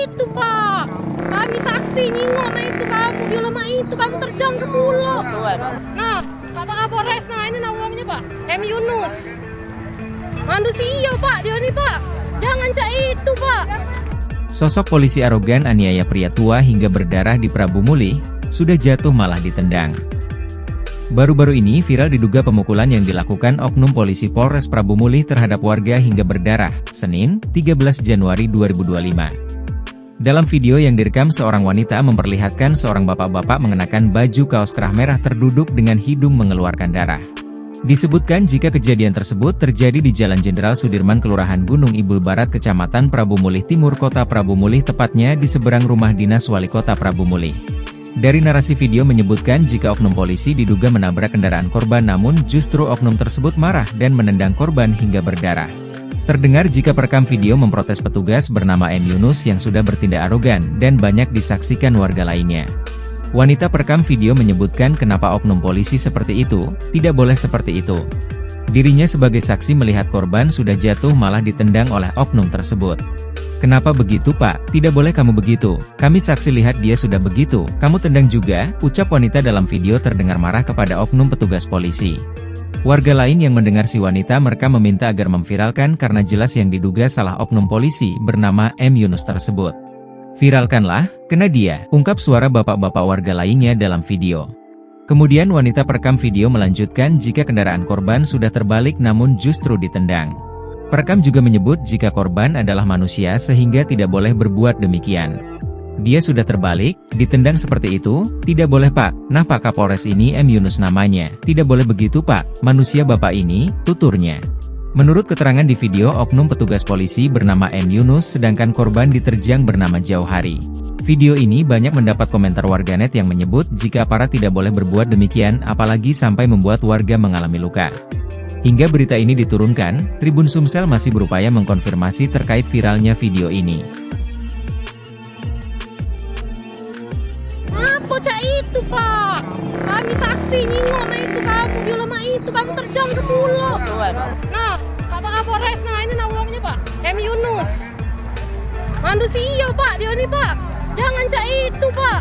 itu Pak, kami saksi nyingok nah itu kamu di ulama itu kamu terjang ke pulau. Nah Bapak Kapolres, nah ini uangnya Pak, M Yunus manusia Pak, dia nih Pak, jangan cak itu Pak. Sosok polisi arogan aniaya pria tua hingga berdarah di Prabu Mulih, sudah jatuh malah ditendang. Baru-baru ini viral diduga pemukulan yang dilakukan oknum polisi Polres Prabu Mulih terhadap warga hingga berdarah, Senin, 13 Januari 2025. Dalam video yang direkam seorang wanita memperlihatkan seorang bapak-bapak mengenakan baju kaos kerah merah terduduk dengan hidung mengeluarkan darah. Disebutkan jika kejadian tersebut terjadi di Jalan Jenderal Sudirman Kelurahan Gunung Ibul Barat Kecamatan Prabu Mulih Timur Kota Prabu Mulih, tepatnya di seberang rumah dinas Wali Kota Prabu Mulih. Dari narasi video menyebutkan jika oknum polisi diduga menabrak kendaraan korban, namun justru oknum tersebut marah dan menendang korban hingga berdarah. Terdengar jika perekam video memprotes petugas bernama M Yunus yang sudah bertindak arogan dan banyak disaksikan warga lainnya. Wanita perekam video menyebutkan kenapa oknum polisi seperti itu, tidak boleh seperti itu. Dirinya sebagai saksi melihat korban sudah jatuh malah ditendang oleh oknum tersebut. Kenapa begitu Pak? Tidak boleh kamu begitu, kami saksi lihat dia sudah begitu, kamu tendang juga, ucap wanita dalam video terdengar marah kepada oknum petugas polisi. Warga lain yang mendengar si wanita merekam meminta agar memviralkan karena jelas yang diduga salah oknum polisi bernama M Yunus tersebut. Viralkanlah, kena dia, ungkap suara bapak-bapak warga lainnya dalam video. Kemudian wanita perekam video melanjutkan jika kendaraan korban sudah terbalik namun justru ditendang. Perekam juga menyebut jika korban adalah manusia sehingga tidak boleh berbuat demikian. Dia sudah terbalik, ditendang seperti itu, tidak boleh Pak, nah Pak Kapolres ini M Yunus namanya, tidak boleh begitu Pak, manusia Bapak ini, tuturnya. Menurut keterangan di video, oknum petugas polisi bernama M Yunus sedangkan korban diterjang bernama Jauhari. Video ini banyak mendapat komentar warganet yang menyebut jika aparat tidak boleh berbuat demikian apalagi sampai membuat warga mengalami luka. Hingga berita ini diturunkan, Tribun Sumsel masih berupaya mengkonfirmasi terkait viralnya video ini. Apa cak itu Pak, kami saksi nyingok nah itu kamu di ulama itu kamu terjang ke pulau. Nah Bapak Kapolres, nah ini uangnya Pak, M Yunus manusia Pak, dia nih Pak, jangan cak itu Pak.